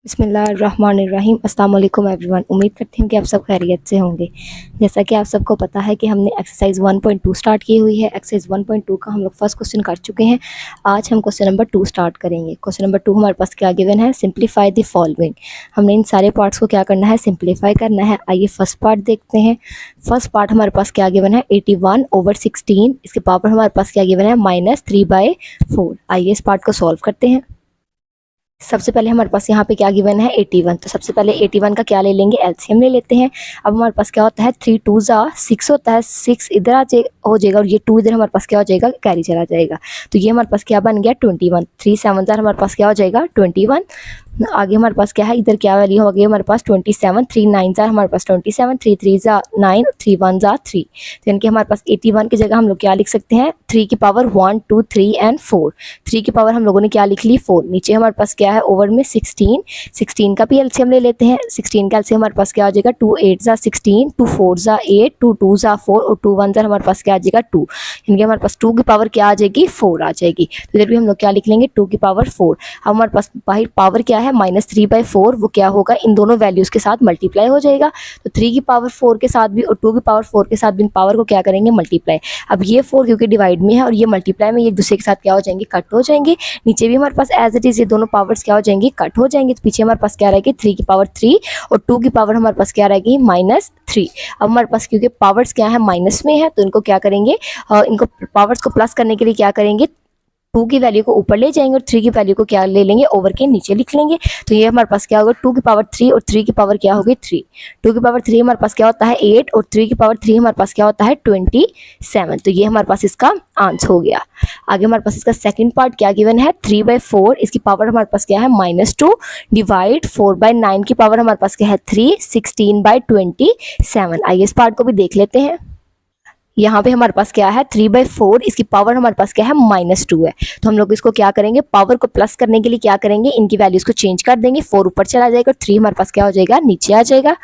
बिस्मिल्लाहिर्रहमानिर्रहीम अस्सलाम वालेकुम एवरीवन। उम्मीद करती हूँ कि आप सब खैरियत से होंगे। जैसा कि आप सबको पता है कि हमने एक्सरसाइज 1.2 स्टार्ट की हुई है। एक्सरसाइज 1.2 का हम लोग फर्स्ट क्वेश्चन कर चुके हैं। आज हम क्वेश्चन नंबर 2 स्टार्ट करेंगे। क्वेश्चन नंबर 2 हमारे पास क्या गिवन है, सिंप्लीफाई द फॉलोइंग। हमने इन सारे पार्ट्स को क्या करना है, सिंप्लीफाई करना है। आइए फर्स्ट पार्ट देखते हैं। फर्स्ट पार्ट हमारे पास क्या गिवन है, 81/16। इसके पावर हमारे पास क्या गिवन है, -3/4। आइए इस पार्ट को सॉल्व करते हैं। सबसे पहले हमारे पास यहाँ पे क्या गिवन है, 81। तो सबसे पहले 81 का क्या ले लेंगे, एलसीएम ले लेते हैं। अब हमारे पास क्या होता है, 3 2 6 होता है। 6 इधर हो जाएगा और ये 2 इधर हमारे पास क्या हो जाएगा, कैरी चला जाएगा। तो ये हमारे पास क्या बन गया, 21। 3 7 हमारे पास क्या हो जाएगा, 21। आगे हमारे पास क्या है, इधर क्या वैल्यू हो गई हमारे पास 27। 3 9 हमारे पास 27। 3 3 9, 3 1 3। तो इनके हमारे पास 81 की जगह हम लोग क्या लिख सकते हैं, 3 की पावर 1 2 3 एंड 4। 3 की पावर हम लोगों ने क्या लिख ली, 4। नीचे हमारे पास क्या है, ओवर में 16। 16 का भी एलसीएम ले लेते हैं। 16 का एलसीएम हमारे पास क्या हो जाएगा, 2 8 16, 2 4 8, 2 2 4 और 2 1 हमारे पास क्या आ जाएगा, 2। इनके हमारे पास 2 की पावर क्या आ जाएगी, 4 आ जाएगी। तो इधर भी हम लोग क्या लिख लेंगे, 2 की पावर 4। अब हमारे पास बाहर पावर क्या है, -3/4। वो क्या होगा, इन दोनों वैल्यूज के साथ मल्टीप्लाई हो जाएगा। तो 3 की पावर 4 के साथ भी और 2 की पावर 4 के साथ भी इन पावर को क्या करेंगे, मल्टीप्लाई। अब ये 4 क्योंकि डिवाइड में है और ये मल्टीप्लाई में, ये एक दूसरे के साथ क्या हो जाएंगे, कट हो जाएंगे। नीचे भी हमारे पास एज इट इज ये दोनों पावर्स क्या हो जाएंगी, कट हो जाएंगे। तो पीछे हमारे पास क्या रहेगी, 3 की पावर 3 और 2 की पावर हमारे पास क्या रहेगी, -3। अब हमारे पास क्योंकि पावर्स क्या है, माइनस में है, तो इनको क्या करेंगे, इनको पावर्स को प्लस करने के लिए क्या करेंगे, 2 की वैल्यू को ऊपर ले जाएंगे और 3 की वैल्यू को क्या ले लेंगे, ओवर के नीचे लिख लेंगे। तो ये हमारे पास क्या होगा, 2 की पावर 3 और 3 की पावर क्या होगी, 3। 2 की पावर 3 हमारे पास क्या होता है, 8 और 3 की पावर 3 हमारे पास क्या होता है, 27। तो ये हमारे पास इसका आंसर हो गया। आगे हमारे पास इसका सेकंड पार्ट क्या गिवन है, 3/4। इसकी पावर हमारे पास क्या है, -2 डिवाइड 4/9 की पावर हमारे पास क्या है, 3, 16/27। आइए इस पार्ट को भी देख लेते हैं। यहाँ पे हमारे पास क्या है, 3/4। इसकी पावर हमारे पास क्या है, -2 है। तो हम लोग इसको क्या करेंगे, पावर को प्लस करने के लिए क्या करेंगे, इनकी वैल्यूज को चेंज कर देंगे। 4 ऊपर चला जाएगा और 3 हमारे पास क्या हो जाएगा, नीचे आ जाएगा।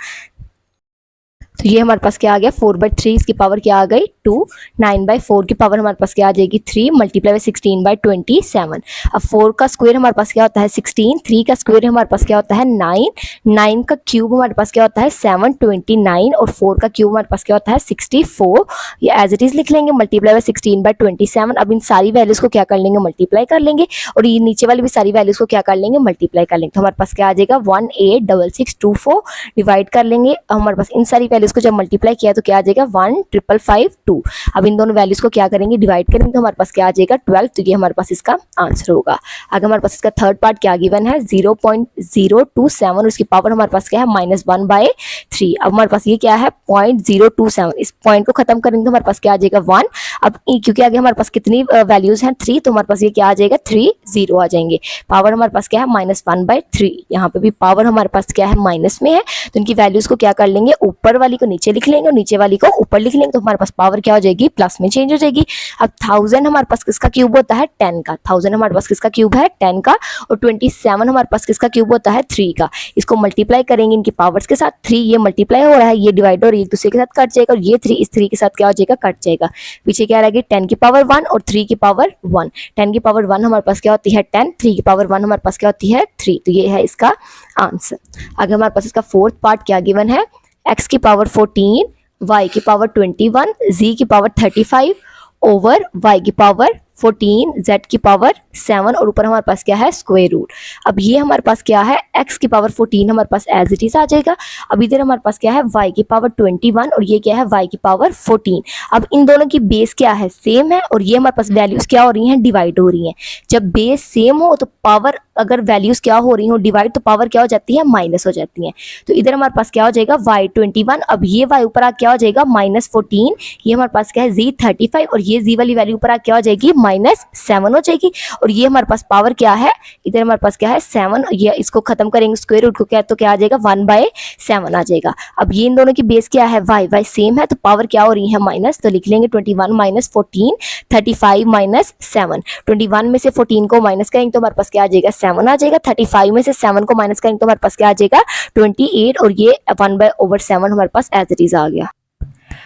तो ये हमारे पास क्या आ गया, 4/3। इसकी पावर क्या आ गई, 2। 9/4 की पावर हमारे पास क्या आ जाएगी, 3 मल्टीप्लाई बाई 16/27। अब 4 का स्क्वायर हमारे पास क्या होता है, 16। 3 का स्क्वायर हमारे पास क्या होता है, 9। 9 का क्यूब हमारे पास क्या होता है, 729 और 4 का क्यूब हमारे पास क्या होता है, 64। ये एज इट इज लिख लेंगे, मल्टीप्लाई बाई 16/27। अब इन सारी वैल्यूज को क्या कर लेंगे, मल्टीप्लाई कर लेंगे और ये नीचे वाली भी सारी वैल्यूज को क्या कर लेंगे, मल्टीप्लाई कर लेंगे। तो हमारे पास क्या आ जाएगा, 186624 डिवाइड कर लेंगे। हमारे पास इन सारी वैल्यूज को जब मल्टीप्लाई किया तो क्या आ जाएगा, 1552। अब इन दोनों वैल्यूज को क्या करेंगे, डिवाइड करेंगे तो हमारे पास क्या आ जाएगा, 12। तो ये हमारे पास इसका आंसर होगा। आगे हमारे पास इसका थर्ड पार्ट क्या गिवन है, 0.027 और इसकी पावर हमारे पास क्या है, -1/3। अब हमारे पास ये क्या है, 0.027। इस पॉइंट को खत्म करेंगे तो हमारे पास क्या आ जाएगा, 1। अब क्योंकि आगे हमारे पास कितनी वैल्यूज हैं, 3, तो हमारे पास ये क्या आ जाएगा, 3 0 आ जाएंगे। पावर हमारे पास क्या है, -1/3। यहाँ पे भी पावर हमारे पास क्या है, माइनस में है, तो इनकी वैल्यूज को क्या कर लेंगे, ऊपर वाली को नीचे लिख लेंगे और नीचे वाली को ऊपर लिख लेंगे। तो हमारे पास पावर क्या हो जाएगी, प्लस में चेंज हो जाएगी। अब 1000 हमारे पास किसका क्यूब होता है, 10 का। 1000 हमारे पास किसका क्यूब है, 10 का। और 27 हमारे पास किसका क्यूब होता है, 3 का। इसको मल्टीप्लाई करेंगे इनकी पावर्स के साथ। 3 ये मल्टीप्लाई हो रहा है, ये डिवाइड और एक दूसरे के साथ कट जाएगा और ये 3 इस 3 के साथ क्या हो जाएगा, कट जाएगा। पीछे क्या रहेगी, 10 की पावर 1 और 3 की पावर 1। 10 की पावर 1 हमारे पास क्या होती है, 10। 3 की पावर 1 हमारे पास क्या होती है, 3। तो ये है इसका आंसर। आगे हमारे पास इसका फोर्थ पार्ट क्या गिवन है, x की पावर 14, y की पावर 21, z की पावर 35 ओवर y की पावर 14, z की पावर 7 और ऊपर हमारे पास क्या है, स्क्वायर रूट। अब ये हमारे पास क्या है, x की पावर 14 हमारे पास एज इट इज आ जाएगा। अब इधर हमारे पास क्या है, y की पावर 21 और ये क्या है, y की पावर 14। अब इन दोनों की बेस क्या है, सेम है और ये हमारे पास वैल्यूज क्या हो रही हैं, डिवाइड हो रही हैं। जब बेस सेम हो तो पावर, अगर वैल्यूज क्या हो रही हो डिवाइड, तो पावर क्या हो जाती है, माइनस हो जाती है। तो इधर हमारे पास क्या हो जाएगा, y21। अब ये y ऊपर आ क्या हो जाएगा, -14। ये हमारे पास क्या है, z35 और ये z वाली वैल्यू ऊपर आ क्या हो जाएगी, -7 हो जाएगी। और ये हमारे पास पावर क्या है, इधर हमारे पास क्या है, 7। ये इसको खत्म करेंगे स्क्वायर रूट को, क्या तो क्या आ जाएगा, 1/7 आ जाएगा। अब ये इन दोनों की बेस क्या है, y सेम है, तो पावर क्या हो रही है, माइनस। तो लिख लेंगे 21 - 14, 35 - 7। 21 में से 14 को माइनस करेंगे तो हमारे पास क्या आ जाएगा, 7 आ जाएगा। 35 में से 7 को माइनस करेंगे तो हमारे पास क्या आ जाएगा, 28 और ये 1/7 हमारे पास एज इट इज आ गया।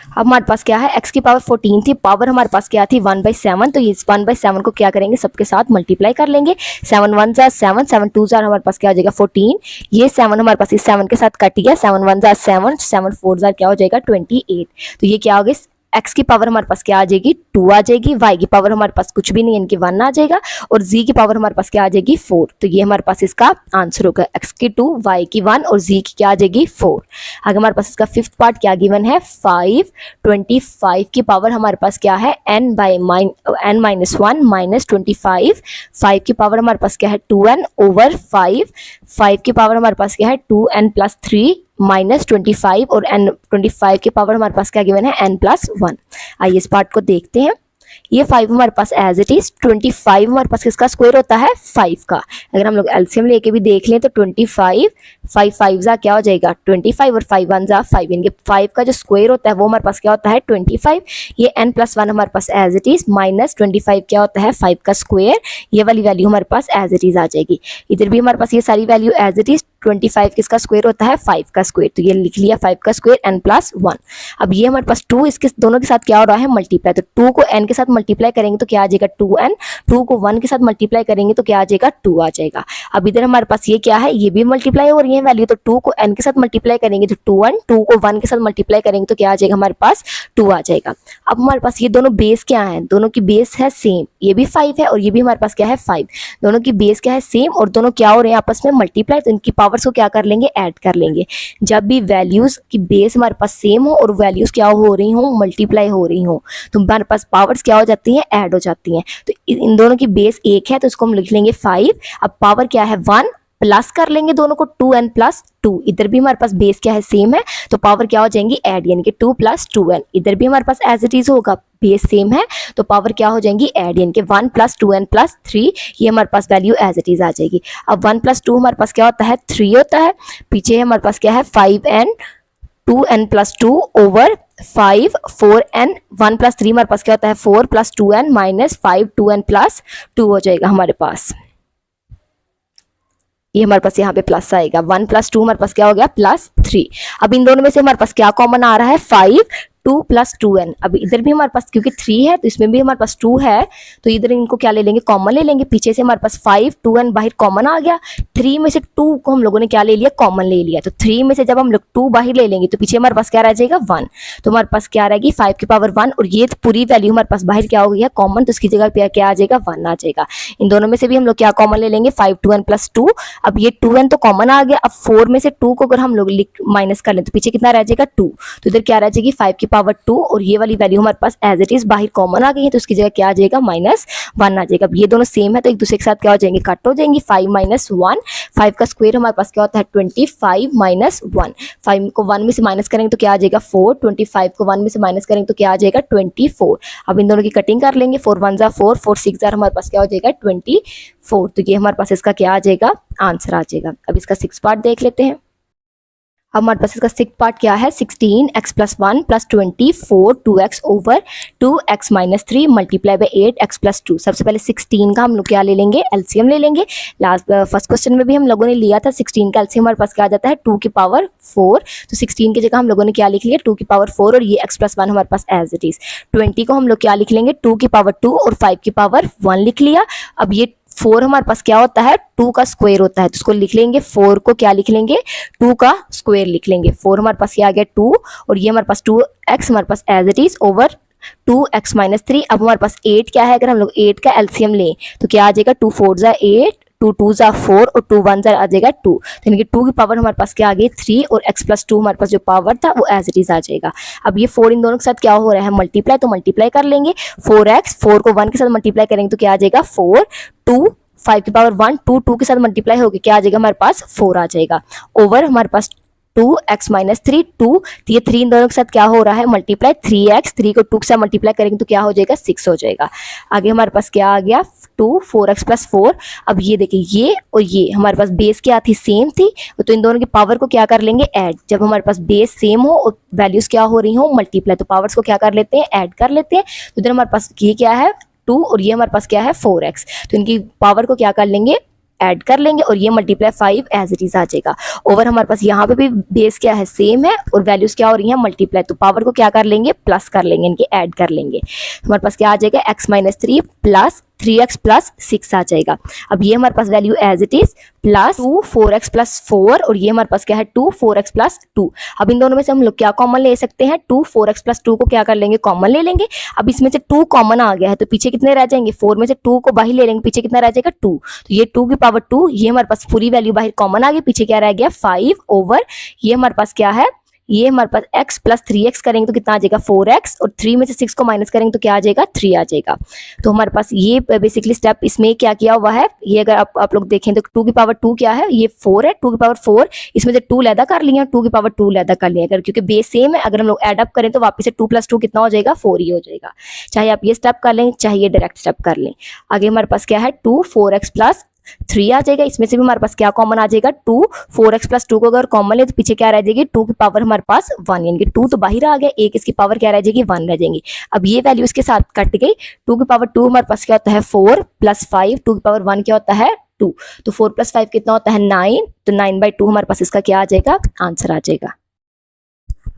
अब हमारे पास क्या है, x की पावर 14 थी, पावर हमारे पास क्या थी 1/7, तो इस 1/7 को क्या करेंगे, सबके साथ मल्टीप्लाई कर लेंगे। 7 1 जार 7, 7 2 जार हमारे पास क्या हो जाएगा 14, ये 7 हमारे पास इस 7 के साथ कट गया, 7 1 जार 7, 7 4 जार क्या हो जाएगा 28। तो ये क्या हो गया, x की पावर हमारे पास क्या आ जाएगी 2 आ जाएगी, y की पावर हमारे पास कुछ भी नहीं यानी कि 1 आ जाएगा, और z की पावर हमारे पास क्या आ जाएगी 4। तो ये हमारे पास इसका आंसर होगा, x की 2, y की 1 और z की क्या आ जाएगी 4। आगे हमारे पास इसका फिफ्थ पार्ट क्या गिवन है, 5 25 की पावर हमारे पास क्या है n - 1 माइनस 25, 5 की पावर हमारे पास क्या है 2n ओवर 5, 5 की पावर हमारे पास क्या है 2n प्लस 3 माइनस 25 और n 25 की पावर हमारे पास क्या गिवन है n प्लस 1। आइए इस पार्ट को देखते हैं। ये 5 हमारे पास एज इट इज, 25 हमारे पास किसका स्क्वायर होता है 5 का। अगर हम लोग एलसीएम लेके भी देख लें तो 25 5 5 जा क्या हो जाएगा 25 और 5 1 जा 5, यानी कि 5 का जो स्क्वायर होता है वो हमारे पास क्या होता है 25। ये n प्लस 1 हमारे पास एज इट इज, माइनस 25 क्या होता है 5 का स्क्वायर, ये वाली वैल्यू हमारे पास एज इट इज आ जाएगी। इधर भी हमारे पास ये सारी वैल्यू एज इट इज, 25 किसका स्क्वायर होता है 5 का स्क्वायर, तो ये लिख लिया 5 का स्क्वायर n प्लस 1। अब ये हमारे पास 2 इसके दोनों के साथ क्या हो रहा है मल्टीप्लाई, तो 2 को n के साथ मल्टीप्लाई करेंगे तो क्या आ जाएगा 2n, 2 को 1 के साथ मल्टीप्लाई करेंगे तो क्या आ जाएगा 2 आ जाएगा। अब इधर हमारे पास ये क्या है, ये भी मल्टीप्लाई हो रही है वैल्यू, तो 2 को n के साथ मल्टीप्लाई करेंगे तो 2n, 2 को 1 के साथ मल्टीप्लाई करेंगे तो क्या आ जाएगा हमारे पास 2 आ जाएगा। अब हमारे पास ये दोनों बेस क्या है, दोनों की बेस है सेम, ये भी 5 है और ये भी हमारे पास क्या है 5, दोनों की बेस क्या है सेम और दोनों क्या हो रहे हैं आपस में मल्टीप्लाई, तो इनकी पावर्स को क्या कर लेंगे ऐड कर लेंगे। जब भी वैल्यूज की बेस हमारे पास सेम हो और वैल्यूज क्या हो रही हो मल्टीप्लाई हो रही हो तो हमारे पास पावर्स क्या हो जाती हैं ऐड हो जाती हैं। तो इन दोनों की बेस 1 है तो इसको हम लिख लेंगे 5, अब पावर क्या है 1, प्लस कर लेंगे दोनों को 2n प्लस 2, इधर भी हमारे पास बेस क्या है सेम है तो पावर क्या हो जाएंगी ऐड, यानी कि 2 प्लस 2n, इधर भी हमारे पास एज इट इज होगा बेस सेम है तो पावर क्या हो जाएंगी ऐड, यानी कि 1 प्लस 2n प्लस 3, ये हमारे पास वैल्यू एज इट इज आ जाएगी। अब 1 प्लस 2 हमारे पास क्या होता है 3 होता है, पीछे हमारे पास क्या है 5n 2n plus 2 over 5 4n, 1 plus 3 हमारे पास क्या होता है 4 plus 2n minus 5 2n plus 2 हो जाएगा हमारे पास, ये हमारे पास यहाँ पे प्लस आएगा। 1 प्लस 2 हमारे पास क्या हो गया प्लस 3। अब इन दोनों में से हमारे पास क्या कॉमन आ रहा है 5 2 प्लस 2n, अब इधर भी हमारे पास क्योंकि 3 है तो इसमें भी हमारे पास 2 है तो इधर इनको क्या ले लेंगे कॉमन ले लेंगे, पीछे से हमारे पास 5 2n बाहर कॉमन आ गया, 3 में से 2 को हम लोगों ने क्या ले लिया कॉमन ले लिया, तो 3 में से जब हम लोग 2 बाहर ले लेंगे तो पीछे हमारे पास क्या रह जाएगा 1, तो हमारे पास क्या रहेगी 5 की पावर 1 और ये पूरी वैल्यू हमारे पास बाहर क्या हो गई है कॉमन, तो इसकी जगह पे क्या आ जाएगा 1 आ जाएगा। इन दोनों में से भी हम लोग क्या कॉमन ले लेंगे 5 2n प्लस 2, अब ये 2n तो कॉमन आ गया, अब 4 में से 2 को अगर हम लोग माइनस कर लें तो पीछे कितना रह जाएगा 2, तो इधर क्या रह जाएगी 5 की पावर 2 और ये वाली वैल्यू हमारे पास एज इट इज बाहर कॉमन आ गई है तो उसकी जगह क्या आ जाएगा -1 आ जाएगा। अब ये दोनों सेम है तो एक दूसरे के साथ क्या हो जाएंगे कट हो जाएंगी, 5 - 1, 5 का स्क्वायर हमारे पास क्या होता है 25 - 1, 5 को 1 में से माइनस करेंगे तो क्या आ जाएगा 4, 25 को 1 में से माइनस करेंगे तो क्या आ जाएगा 24। अब इन दोनों की कटिंग कर लेंगे, 4 1 जा 4, 4 6 जा हमारे पास क्या हो जाएगा 24, तो ये हमारे पास इसका क्या आ जाएगा आंसर आ जाएगा। अब इसका 6 पार्ट देख लेते हैं। अब हमारे पास इसका 6 पार्ट क्या है 16x plus 1 plus 24 2x over 2x minus 3 multiply by 8x plus 2। सबसे पहले 16 का हम लोग क्या ले लेंगे एलसीएम ले लेंगे, फर्स्ट क्वेश्चन में भी हम लोगों ने लिया था 16 का एलसीएम हमारे पास क्या आ जाता है 2 की पावर 4, तो 16 की जगह हम लोगों ने क्या लिख लिया 2 की पावर 4 और ये x प्लस 1 हमारे पास एज इट इज। 20 को हम लोग क्या लिख लेंगे 2 की पावर 2 और 5 की पावर 1 लिख लिया। अब ये 4 हमारे पास क्या होता है 2 का स्क्वायर होता है तो उसको लिख लेंगे 4 को क्या लिख लेंगे 2 का स्क्वायर लिख लेंगे। 4 हमारे पास ये आ गया 2 और ये हमारे पास 2x हमारे पास as it is over 2x minus 3। अब हमारे पास 8 क्या है, अगर हम लोग 8 का एलसीएम लें तो क्या आ जाएगा 2 4 जा 8, 2 2 जा 4 और 2 1 जा आ जाएगा 2, तो यानी कि 2 की पावर हमारे पास क्या आ गई 3 और x प्लस 2 हमारे पास जो पावर था वो एज इट इज आ जाएगा। अब ये 4 इन दोनों के साथ क्या हो रहा है मल्टीप्लाई, तो मल्टीप्लाई कर लेंगे 4x, 4 को 1 के साथ मल्टीप्लाई करेंगे तो क्या आ जाएगा 4, 2 5 की पावर 1, 2 2 के साथ मल्टीप्लाई होगी क्या आ जाएगा हमारे पास 4 आ जाएगा ओवर हमारे पास 2x माइनस 3 2, तो ये 3 इन दोनों के साथ क्या हो रहा है मल्टीप्लाई 3x, 3 को 2 के साथ मल्टीप्लाई करेंगे तो क्या हो जाएगा 6 हो जाएगा। आगे हमारे पास क्या आ गया 2 4x प्लस 4। अब ये देखिए ये और ये हमारे पास बेस क्या थी सेम थी तो इन दोनों की पावर को क्या कर लेंगे ऐड, जब हमारे पास बेस सेम हो और वैल्यूज क्या हो रही हो मल्टीप्लाई तो पावर्स को क्या कर लेते हैं ऐड कर लेते हैं। तो इधर हमारे पास ये क्या है 2 और ये हमारे पास क्या है 4x, तो इनकी पावर को क्या कर लेंगे ऐड कर लेंगे और ये मल्टीप्लाई 5 एज इट इज आ जाएगा। ओवर हमारे पास यहाँ पे भी बेस क्या है, सेम है, और वैल्यूज क्या हो रही है, मल्टीप्लाई, तो पावर को क्या कर लेंगे, प्लस कर लेंगे, इनके ऐड कर लेंगे। हमारे पास क्या आ जाएगा, x minus 3 plus 3x plus 6 आ जाएगा। अब ये हमारे पास value as it is plus 2 4x plus 4, और ये हमारे पास क्या है 2 4x प्लस 2। अब इन दोनों में से हम लोग क्या कॉमन ले सकते हैं, 2 4x प्लस 2 को क्या कर लेंगे, कॉमन ले लेंगे। अब इसमें से 2 कॉमन आ गया है तो पीछे कितने रह जाएंगे, 4 में से 2 को बाहर ले लेंगे, पीछे कितना रह जाएगा 2, तो ये 2 की पावर 2, ये हमारे पास पूरी वैल्यू बाहर कॉमन आ गई, पीछे क्या रह गया 5 ओवर ये हमारे पास क्या है, ये हमारे पास x प्लस 3x करेंगे तो कितना आ जाएगा 4x, और 3 में से 6 को माइनस करेंगे तो क्या आ जाएगा 3 आ जाएगा। तो हमारे पास ये बेसिकली स्टेप इसमें क्या किया हुआ है, ये अगर आप लोग देखें तो 2 की पावर 2 क्या है, ये 4 है, 2 की पावर 4, इसमें से 2 लैदा कर लिया, 2 की पावर 2 लैदा कर लिया, अगर क्योंकि बेस सेम है, अगर हम लोग एड अप करें तो वापस से 2 प्लस 2 कितना हो जाएगा 4 ही हो जाएगा। चाहे आप ये स्टेप कर लें, चाहे ये डायरेक्ट स्टेप कर लें। आगे हमारे पास क्या है 2 4x प्लस 3 आ जाएगा, इसमें से भी हमारे पास क्या कॉमन आ जाएगा 2 4x प्लस 2 को अगर कॉमन ले तो पीछे क्या रह जाएगी 2 की पावर हमारे पास 1, यानी कि 2 तो बाहर आ गया, एक इसकी पावर क्या रह जाएगी 1 रह जाएंगी। अब ये वैल्यू इसके साथ कट गई, 2 की पावर 2 हमारे पास क्या होता है 4 प्लस 5, 2 की पावर 1 क्या होता है 2, तो 4 प्लस 5 कितना होता है 9, तो 9/2 हमारे पास इसका क्या आ जाएगा, आंसर आ जाएगा।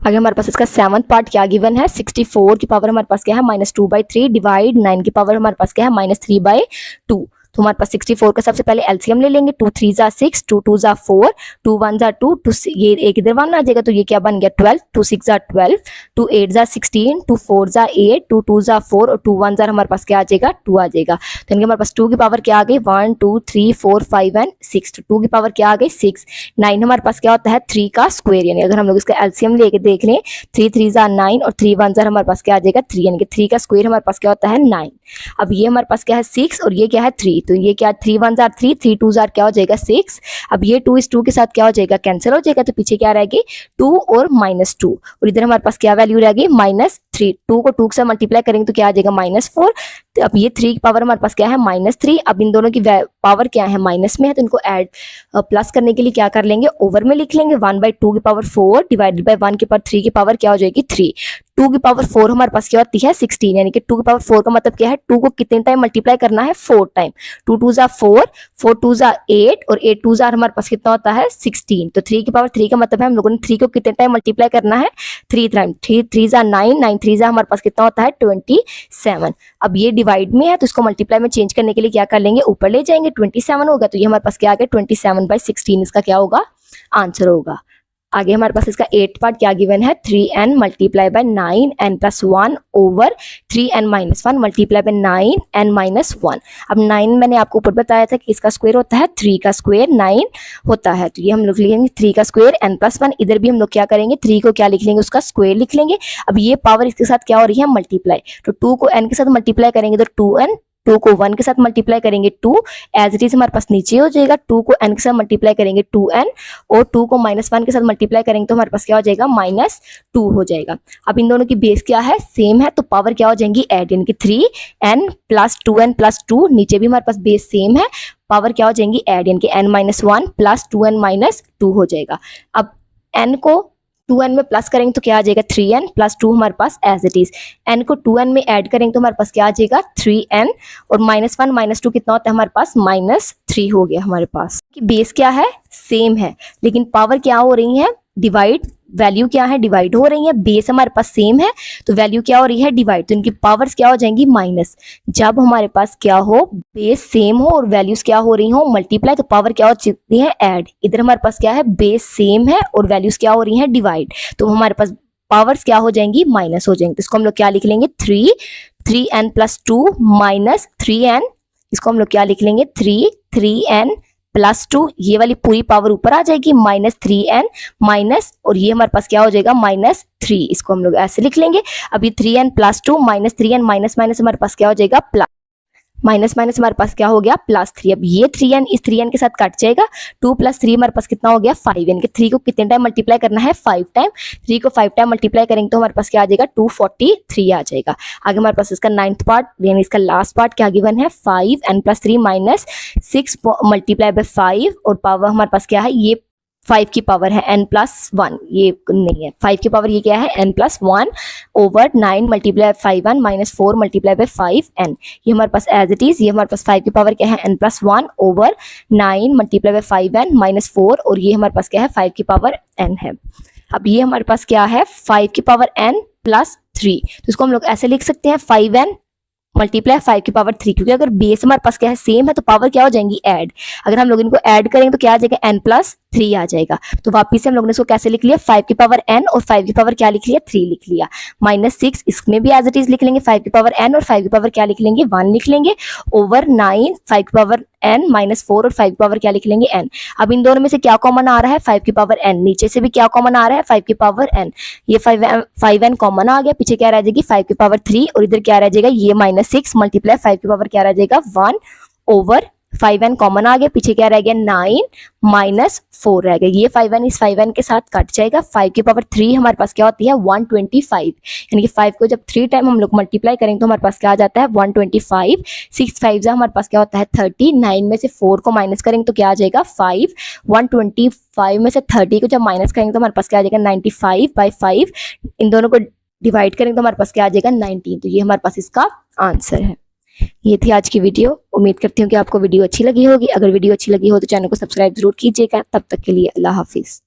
आगे हमारे पास इसका 7th पार्ट क्या गिवन है, 64 की पावर हमारे पास क्या है -2/3 डिवाइड 9 की पावर हमारे पास क्या है -3/2। तो हमारे पास 64 का सबसे पहले एलसीएम ले लेंगे, 2 3 जा 6, 2 2 जा 4, 2 1 जा 2, ये एक इधर 1 आ जाएगा तो ये क्या बन गया 12, 2 6 जा 12, 2 8 जा 16, 2 4 जा 8, 2 2 जा 4, और 2 1 जा हमारे पास क्या आ जाएगा 2 आ जाएगा। तो इनके हमारे पास 2 की पावर क्या आ गई 1 2 3 4 5 एंड 6, तो 2 की पावर क्या आ गई 6। 9 हमारे पास क्या होता है 3 का स्क्वायर, यानी अगर हम लोग इसका एलसीएम लेके देख लें 3 3 जा 9 और 3 1 जा हमारे पास क्या आ जाएगा 3, यानी कि 3 का स्क्वायर हमारे पास क्या होता है 9। अब ये हमारे पास क्या है 6 और ये क्या है 3, तो ये क्या 3 1 जार 3, 3 2 जार क्या हो जाएगा 6। अब ये 2 इस 2 के साथ क्या हो जाएगा कैंसिल हो जाएगा, तो पीछे क्या रहेगी 2 और -2, और इधर हमारे पास क्या वैल्यू रहेगी -3, 2 को 2 से मल्टीप्लाई करेंगे तो क्या आ जाएगा -4। तो अब ये 3 की पावर हमारे पास क्या है -3, अब इन दोनों की पावर क्या है माइनस में है, तो इनको ऐड प्लस करने के लिए क्या कर लेंगे ओवर में लिख लेंगे, 1/2 की पावर 4 डिवाइडेड बाय 1 की पावर 3 की पावर क्या हो जाएगी 3। 2 की पावर 4 हमारे पास क्या होती है 16, यानी कि 2 की पावर 4 का मतलब क्या है 2 को कितने टाइम मल्टीप्लाई करना है 4 टाइम, 2 2 जा 4, 4 2 जा 8, और 8 2 जा हमारे पास कितना होता है 16। तो 3 की पावर 3 का मतलब है हम लोगों ने 3 को कितने टाइम मल्टीप्लाई करना है 3 टाइम, 3 3 जा 9, 9 3 जा हमारे पास कितना होता है 27। अब ये डिवाइड में है तो इसको मल्टीप्लाई में चेंज करने के लिए क्या कर लेंगे ऊपर ले जाएंगे, 27 होगा, तो ये हमारे पास क्या आ गया 27/16 इसका क्या होगा आंसर होगा। आगे हमारे पास इसका 8th पार्ट क्या गिवन है 3n multiply by 9n plus 1 over 3n minus 1 multiply by 9n minus 1। अब 9 मैंने आपको ऊपर बताया था कि इसका स्क्वायर होता है 3 का स्क्वायर 9 होता है, तो ये हम लोग लिखेंगे 3 का स्क्वायर n प्लस 1। इधर भी हम लोग क्या करेंगे 3 को क्या लिख लेंगे उसका स्क्वायर लिख लेंगे। अब ये पावर इसके साथ क्या हो रही है मल्टीप्लाई, तो 2 को n के साथ मल्टीप्लाई करेंगे तो 2n, 2 को 1 के साथ मल्टीप्लाई करेंगे 2, एज इट इज हमारे पास नीचे हो जाएगा, 2 को n के साथ मल्टीप्लाई करेंगे 2n, और 2 को -1 के साथ मल्टीप्लाई करेंगे तो हमारे पास क्या हो जाएगा -2 हो जाएगा। अब इन दोनों की बेस क्या है सेम है, तो पावर क्या हो जाएंगी ऐड, यानी कि 3n प्लस 2n प्लस 2, नीचे भी हमारे पास बेस सेम है, पावर क्या हो जाएंगी ऐड, यानी कि n-1 प्लस 2n -2 हो जाएगा। अब n को 2n में प्लस करेंगे तो क्या आ जाएगा 3n प्लस 2 हमारे पास एज इट इज, n को 2n में ऐड करेंगे तो हमारे पास क्या आ जाएगा 3n, और -1 -2 कितना होता है हमारे पास -3 हो गया हमारे पास। कि बेस क्या है सेम है, लेकिन पावर क्या हो रही है डिवाइड, वैल्यू क्या है डिवाइड हो रही है, बेस हमारे पास सेम है तो वैल्यू क्या हो रही है डिवाइड, तो इनकी पावर्स क्या हो जाएंगी माइनस। जब हमारे पास क्या हो बेस सेम हो और वैल्यूज क्या हो रही हो मल्टीप्लाई, तो पावर क्या हो चुकी है ऐड। इधर हमारे पास क्या है बेस सेम है और वैल्यूज क्या हो रही है डिवाइड, तो हमारे पास पावर्स क्या हो जाएंगी माइनस हो जाएंगी। तो इसको हम लोग क्या लिख लेंगे 3n प्लस 2 माइनस 3n, इसको हम लोग क्या लिख लेंगे 3n प्लस 2, ये वाली पूरी पावर ऊपर आ जाएगी -3n माइनस, और ये हमारे पास क्या हो जाएगा -3, इसको हम लोग ऐसे लिख लेंगे। अब ये 3n plus 2 -3n minus minus हमारे पास क्या हो जाएगा प्लस, माइनस माइनस हमारे पास क्या हो गया +3। अब ये 3n इस 3n के साथ कट जाएगा, 2 + 3 हमारे पास कितना हो गया 5, यानी कि 3 को कितने टाइम मल्टीप्लाई करना है 5 टाइम, 3 को 5 टाइम मल्टीप्लाई करेंगे तो हमारे पास क्या आ जाएगा 243 आ जाएगा। आगे हमारे पास इसका 9th पार्ट यानी इसका लास्ट पार्ट क्या गिवन है 5n + 3 - 6 मल्टीप्लाई बाय 5, और पावर हमारे पास क्या है ये 5 की पावर है n+1, ये नहीं है 5 की पावर, ये क्या है n+1 over 9 multiply 5n minus 4 multiply by 5n। ये हमारे पास एज इट इज, ये हमारे पास 5 की पावर क्या है n+1 over 9 multiply by 5n minus 4, और ये हमारे पास क्या है 5 की पावर n है। अब ये हमारे पास क्या है 5 की पावर n+3, तो इसको हम लोग ऐसे लिख सकते हैं 5n मल्टीप्लाई 5 की पावर 3, क्योंकि अगर बेस हमारे पास क्या है सेम है तो पावर क्या हो जाएंगी ऐड। अगर हम लोग इनको ऐड करेंगे तो क्या आ जाएगा n+3 आ जाएगा। तो वापिस से हम लोगों ने इसको कैसे लिख लिया 5 की पावर n और 5 की पावर क्या लिख लिया 3 लिख लिया, -6 इसमें भी एज इट इज लिख लेंगे 5 की पावर n और 5 की पावर क्या लिख लेंगे 1 लिख लेंगे, ओवर 9 5 की पावर n माइनस 4 और 5 की पावर क्या लिख लेंगे n। अब इन दोनों में से क्या कॉमन आ रहा है 5 की पावर n, नीचे से भी क्या कॉमन आ रहा है 5 की पावर n, ये 5n कॉमन आ गया, पीछे क्या रह जाएगी 5 की पावर 3 और इधर क्या रह जाएगा ये -6 मल्टीप्लाई 5 की पावर क्या रह जाएगा 1 ओवर 5n कॉमन आ गया, पीछे क्या रह गया 9 माइनस 4 रह गया, ये 5n इस 5n के साथ कट जाएगा। 5 की पावर 3 हमारे पास क्या होती है 125, यानी कि 5 को जब 3 टाइम हम लोग मल्टीप्लाई करेंगे तो हमारे पास क्या आ जाता है 125, 6 5 हमारे पास क्या होता है 30, 9 में से 4 को माइनस करेंगे तो क्या आ जाएगा 5, 125 में से 30 को जब माइनस करेंगे तो हमारे पास क्या आ जाएगा 95/5, इन दोनों को डिवाइड करेंगे तो हमारे पास क्या आ जाएगा 19, तो ये हमारे पास इसका आंसर है। ये थी आज की वीडियो, उम्मीद करती हूँ कि आपको वीडियो अच्छी लगी होगी। अगर वीडियो अच्छी लगी हो तो चैनल को सब्सक्राइब जरूर कीजिएगा। तब तक के लिए अल्लाह हाफिज।